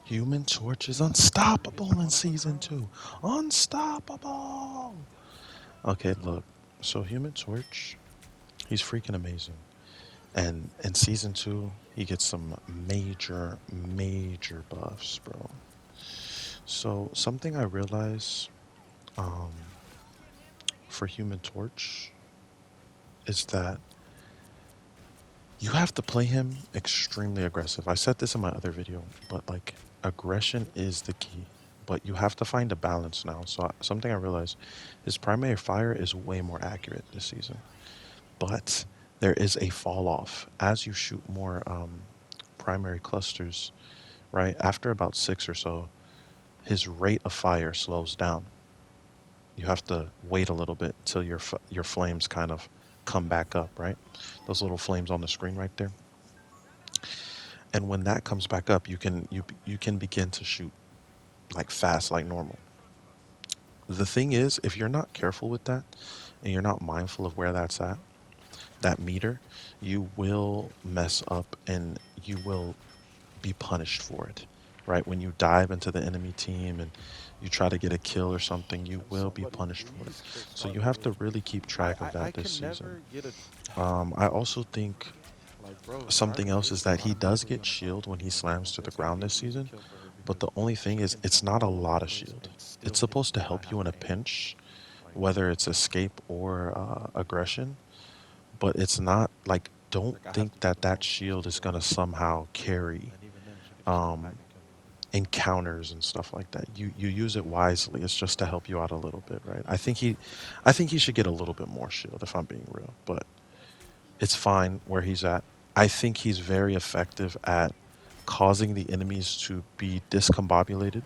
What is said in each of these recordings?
Human Torch is unstoppable in season two. Unstoppable. Okay, look. So Human Torch, he's freaking amazing. And in season two, he gets some major buffs, bro. So something I realize um, for Human Torch is that you have to play him extremely aggressive. I said this in my other video, but like aggression is the key. But you have to find a balance now. So something I realized, his primary fire is way more accurate this season, but there is a fall off as you shoot more primary clusters. Right after about six or so, his rate of fire slows down. You have to wait a little bit till your flames kind of come back up. Right, those little flames on the screen right there. And when that comes back up, you can begin to shoot like fast, like normal. The thing is, if you're not careful with that and you're not mindful of where that's at, that meter, you will mess up and you will be punished for it. Right? When you dive into the enemy team and you try to get a kill or something, you will be punished for it. So you have to really keep track of that this season. I also think something else is that he does get shield when he slams to the ground this season, but the only thing is it's not a lot of shield. It's supposed to help you in a pinch, whether it's escape or aggression, but it's not like don't think that that shield is going to somehow carry um, encounters and stuff like that. You use it wisely. It's just to help you out a little bit, right? I think he should get a little bit more shield if I'm being real, but it's fine where he's at. I think he's very effective at causing the enemies to be discombobulated,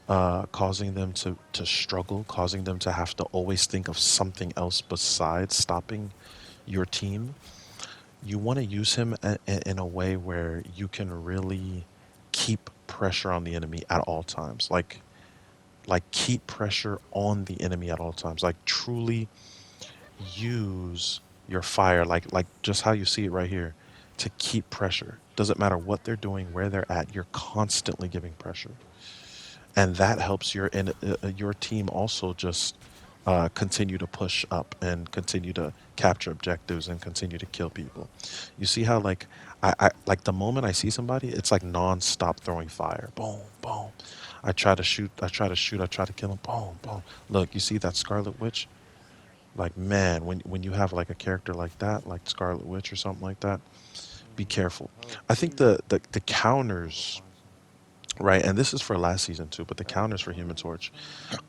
causing them to struggle, causing them to have to always think of something else besides stopping your team. You want to use him in a way where you can really keep pressure on the enemy at all times. Like keep pressure on the enemy at all times. Like truly use your fire, like just how you see it right here, to keep pressure. Doesn't matter what they're doing, where they're at. You're constantly giving pressure, and that helps your team also just continue to push up and continue to capture objectives and continue to kill people. You see how I like the moment I see somebody, it's like non-stop throwing fire. Boom, boom. I try to shoot. I try to shoot. I try to kill him. Boom, boom. Look, you see that Scarlet Witch? Like man, when you have like a character like that, like Scarlet Witch or something like that, be careful. I think the counters, right, and this is for last season too, but the counters for Human Torch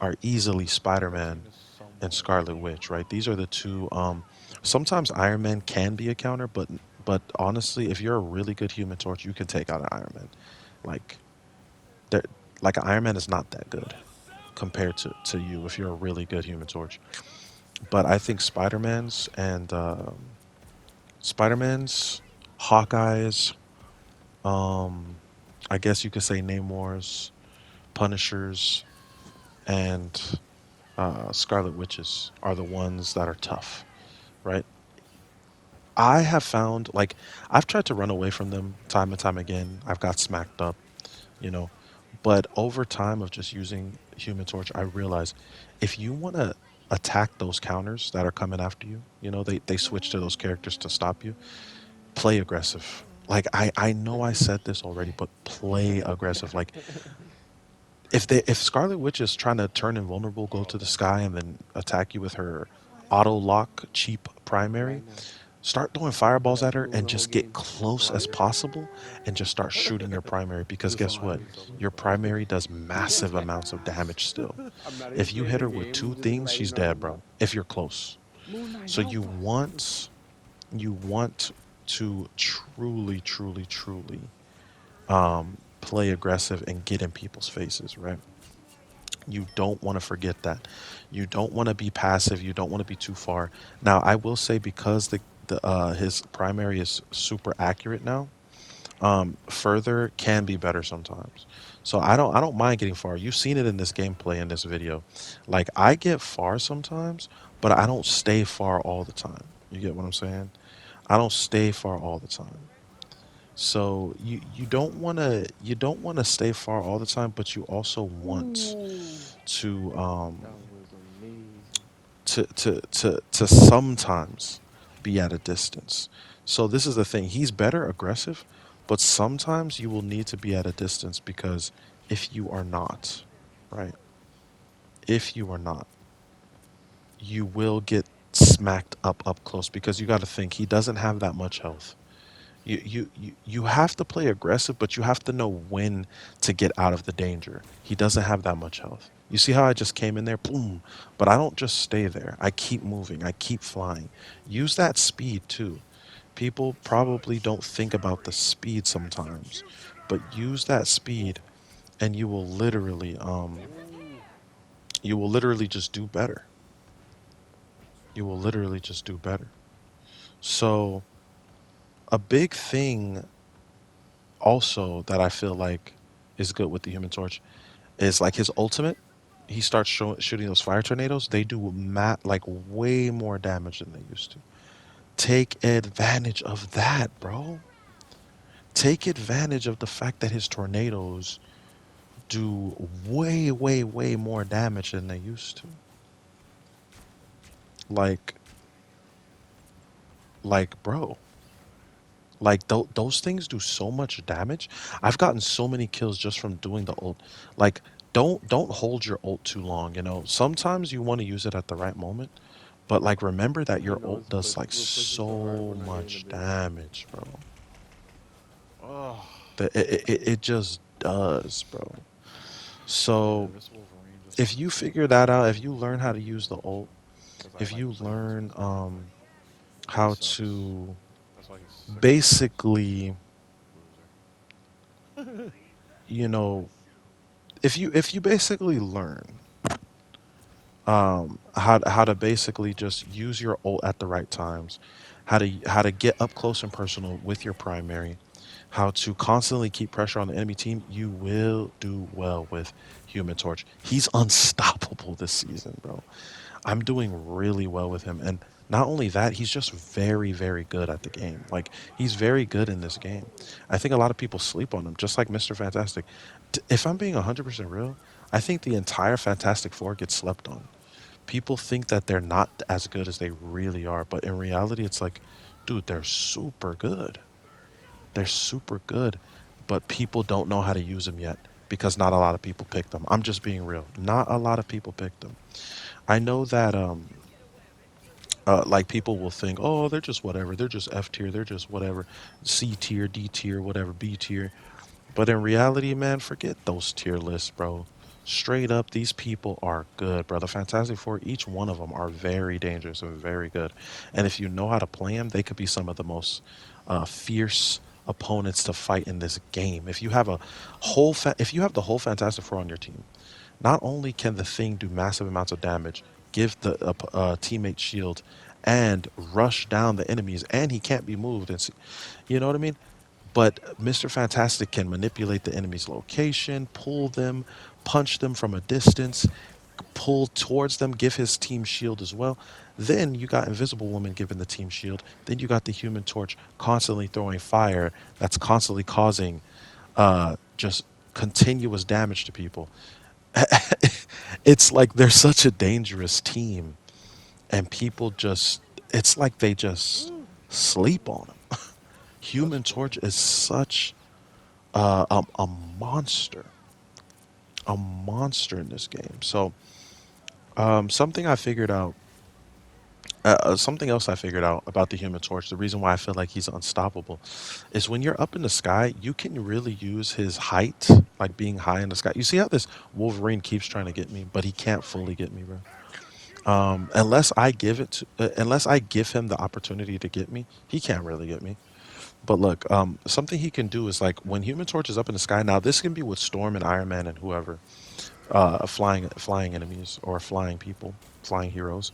are easily Spider-Man and Scarlet Witch, right? These are the two. Sometimes Iron Man can be a counter, but honestly, if you're a really good Human Torch, you can take out an Iron Man. Like there, like an Iron Man is not that good compared to you if you're a really good Human Torch. But I think Spider-Man's, Hawkeye's, um, I guess you could say Namor's, Punishers, and Scarlet Witches are the ones that are tough, right? I have found like I've tried to run away from them time and time again. I've got smacked up, you know, but over time of just using Human Torch, I realize if you want to attack those counters that are coming after you, they switch to those characters to stop you. Play aggressive. Like I know I said this already, but play aggressive. Like if Scarlet Witch is trying to turn invulnerable, go to the sky, and then attack you with her auto lock cheap primary, start throwing fireballs at her and just get close as possible and just start shooting your primary because guess what? Your primary does massive amounts of damage still. If you hit her with two things, she's dead, bro. If you're close. So you want to truly play aggressive and get in people's faces, right? You don't want to forget that. You don't want to be passive. You don't want to be too far. Now, I will say because the his primary is super accurate now, further can be better sometimes. So I don't mind getting far. You've seen it in this gameplay in this video. Like I get far sometimes, but I don't stay far all the time. You get what I'm saying? I don't stay far all the time. So you don't want to stay far all the time, but you also want Ooh, to that was amazing. to sometimes be at a distance. So this is the thing. He's better aggressive, but sometimes you will need to be at a distance because if you are not, right? If you are not, you will get smacked up close because you got to think he doesn't have that much health. You have to play aggressive, but you have to know when to get out of the danger. He doesn't have that much health. You see how I just came in there, boom, but I don't just stay there. I keep moving. I keep flying. Use that speed too. People probably don't think about the speed sometimes, but use that speed and Ooh, you will literally just do better. You will literally just do better. So, a big thing also that I feel like is good with the Human Torch is like his ultimate. He starts shooting those fire tornadoes. They do like way more damage than they used to. Take advantage of that, bro. Take advantage of the fact that his tornadoes do way more damage than they used to. Like, bro, like those things do so much damage. I've gotten so many kills just from doing the ult. Like, don't hold your ult too long. Sometimes you want to use it at the right moment, but like remember that your you know, ult it's does like we're pushing so hard, so we're not getting the much bait. damage, bro. Oh, That it just does, bro. So yeah, this Wolverine just if wants you to kill figure that out, if you me learn how to use the ult, because I if like you playing this learn with him. He how sucks. to That's why he's second place. basically, Loser. you know, if you basically learn how to basically just use your ult at the right times, how to get up close and personal with your primary, how to constantly keep pressure on the enemy team, you will do well with Human Torch. He's unstoppable this season, bro. I'm doing really well with him. And not only that, he's just very good at the game. Like, he's very good in this game. I think a lot of people sleep on him, just like Mr. Fantastic. If I'm being 100% real, I think the entire Fantastic Four gets slept on. People think that they're not as good as they really are, but in reality, it's like, dude, they're super good. They're super good, but people don't know how to use them yet because not a lot of people pick them. I'm just being real. Not a lot of people pick them. I know that like people will think, oh, they're just whatever. They're just F tier. They're just whatever. C tier, D tier, whatever, B tier. But in reality, man, forget those tier lists, bro. Straight up, these people are good, bro. The Fantastic Four, each one of them are very dangerous and very good. And if you know how to play them, they could be some of the most fierce opponents to fight in this game. If you have the whole Fantastic Four on your team, not only can the thing do massive amounts of damage, give the teammate shield, and rush down the enemies, and he can't be moved, you know what I mean? But Mr. Fantastic can manipulate the enemy's location, pull them, punch them from a distance, pull towards them, give his team shield as well. Then you got Invisible Woman giving the team shield. Then you got the Human Torch constantly throwing fire that's constantly causing just continuous damage to people. It's like they're such a dangerous team, and people just, it's like they just Ooh, sleep on them. that's Human Torch funny. is such a monster, a monster in this game. So, something I figured out, something else I figured out about the Human Torch, the reason why I feel like he's unstoppable, is when you're up in the sky, you can really use his height, like being high in the sky. You see how this Wolverine keeps trying to get me, but he can't fully get me, bro. Unless I give him the opportunity to get me, he can't really get me. But look, something he can do is like when Human Torch is up in the sky. Now this can be with Storm and Iron Man and whoever, flying enemies or flying people, flying heroes.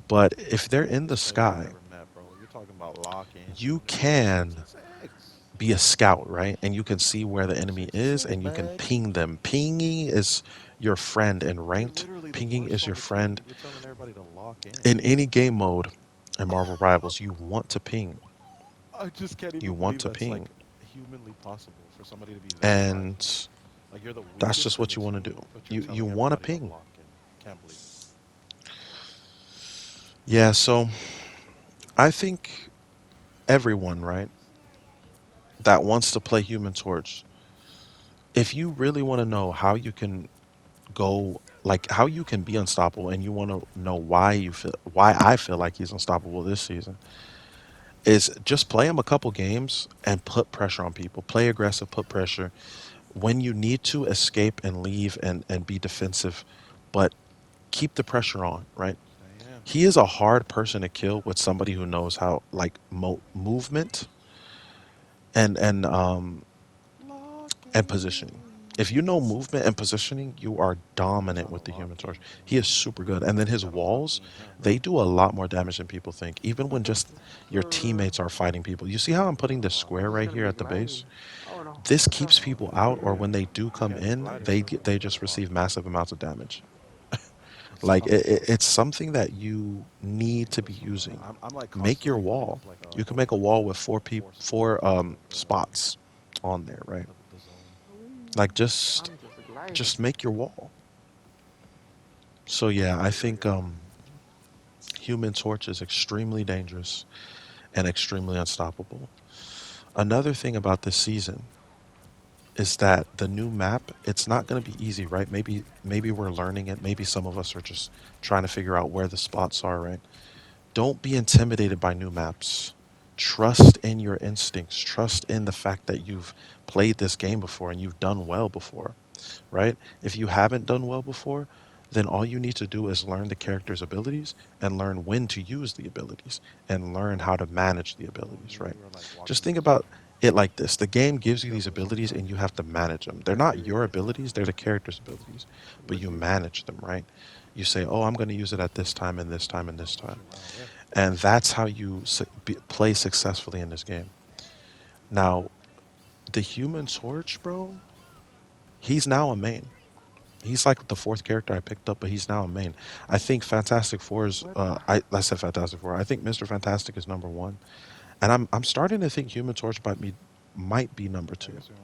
But if they're in the Hey, we sky, never met, bro. You're talking about lock in. you Nigga, I'm six can and six. be a scout, right? And you can see where the I'm enemy six and is, six, and you can bag. ping them. Pinging is your friend in You're ranked. literally the Pinging worst is on your the team. friend You're telling everybody to lock in. in any game mode in Marvel Rivals. You want to ping. I just can't You even want believe to that's ping. like humanly possible for somebody to be that prideful? And Like you're the that's weakest just in what the you want to team, do. but you're You telling want to everybody to ping. lock in. Can't believe it. Yeah, so I think everyone, right, that wants to play Human Torch, if you really want to know how you can go, like how you can be unstoppable, and you want to know why I feel like he's unstoppable this season, is just play him a couple games and put pressure on people. Play aggressive, put pressure. When you need to escape and leave and be defensive, but keep the pressure on, right? Saying He is a hard person to kill with somebody who knows how, like, movement and lock and positioning. If you in. know movement and positioning, you are I'm dominant trying to with the lock Human in, Torch. bro. He is super good. And then I'm his trying to lock walls, in him, bro. they do a lot more damage than people think, even when just your teammates are fighting people. You see how I'm I'm trying putting to this lock square in. This is right gonna here be at the base? gliding. Oh no. This No. keeps people out, or when they do You come can't be in, gliding, they bro. they Just just lock receive in. massive amounts of damage. Like Stop it, bro. it's something that you need to be Listen, bro. using. I'm like Make your constantly putting wall. up like You can make a wall with four spots spots on there, right? of the zone. Like Whee! just I'm just gliding. just make your wall. So yeah, I think Human Torch is extremely dangerous and extremely unstoppable. Another thing about this season is that the new map, it's not going to be easy, right? Maybe we're learning it. Maybe some of us are just trying to figure out where the spots are, right? Don't be intimidated by new maps. Trust in your instincts. Trust in the fact that you've played this game before and you've done well before, right? If you haven't done well before, then all you need to do is learn the character's abilities and learn when to use the abilities and learn how to manage the Bro, abilities, me and right? you are like Just walking think this. about it like this. The game gives you Chill, these bro. Something's abilities trying to and you get have me. to manage them. They're not your abilities, they're the character's abilities, but What's you you? manage them, right? You say, "Oh, I'm going to use it at this time and this time and this Oh, time." she ran away. And that's how you play successfully in this game. Now, the Human Torch, bro, he's now a main. He's like the fourth character I picked up, but he's now a main. I think Fantastic Four is. What the? I said Fantastic Four. I think Mr. Fantastic is number one, and I'm starting to think Human Torch might be number I two, guess we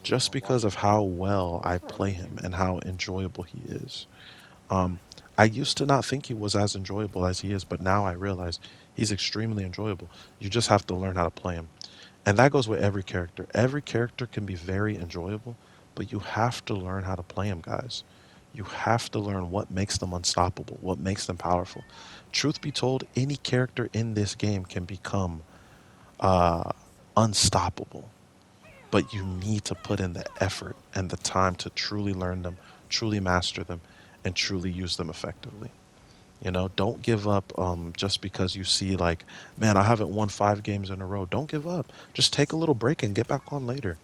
just gonna lock because of in then. how well I What's up? play him and how enjoyable he is. Um, I used to not think he was as enjoyable as he is, but now I realize he's extremely enjoyable. You just have to learn how to play him. And that goes with every character. Every character can be very enjoyable, but you have to learn how to play them, guys. You have to learn what makes them unstoppable, what makes them powerful. Truth be told, any character in this game can become uh, unstoppable, but you need to put in the effort and the time to truly learn them, truly master them, and truly use them effectively. You know, don't give up just because you see, like, man, I haven't won 5 games in a row. Don't give up. Just take a little break and get back on later.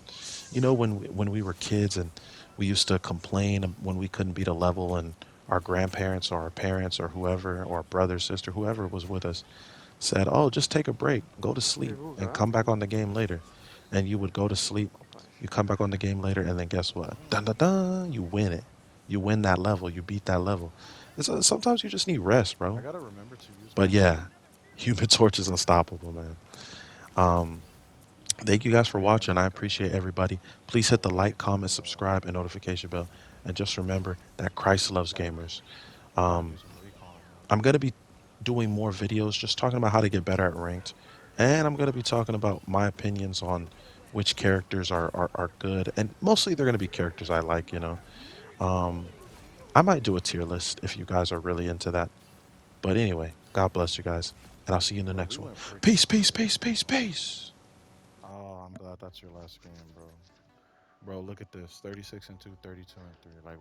You know, when we were kids and we used to complain when we couldn't beat a level, and our grandparents or our parents or whoever, or brother, sister, whoever was with us, said, "Oh, just take a break, go to sleep, and Pergunta. come back on the game later." And you would go to sleep, Opa. you come back on the game later, and then guess what? Dun dun dun! You win it. You win that level. You beat that level. Sometimes you just need rest, I bro. gotta remember to use my But ult. yeah, Human Torch is unstoppable, man. Um, Thank you guys for Man, watching. I like appreciate everybody. Please the hit the way like, comment, subscribe, and notification bell. And just remember that I Christ loves gamers. gotta Um, do some recon, bro. I'm going to be doing more videos just talking about how to get better at ranked. And I'm going to be talking about my opinions on which characters are good. And mostly they're going to be characters I like, you know. Um, I might do a tier list if you guys are really into that. But anyway, God bless you guys. And I'll see you in the Bro, we next one. went freaking Peace, peace, quick. peace, peace, peace. Oh, I'm glad that's your last game, bro. Bro, look at this. 36 and 2, 32 and 3. Like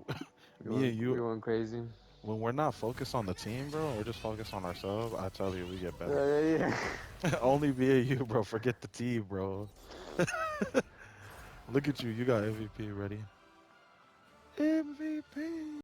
me and We you, went crazy. when we're not focused on the team, bro, we're just focused on ourselves. I tell you, we get better. Yeah. Only me and you, bro. Forget the team, bro. Look at you. You got MVP ready. MVP.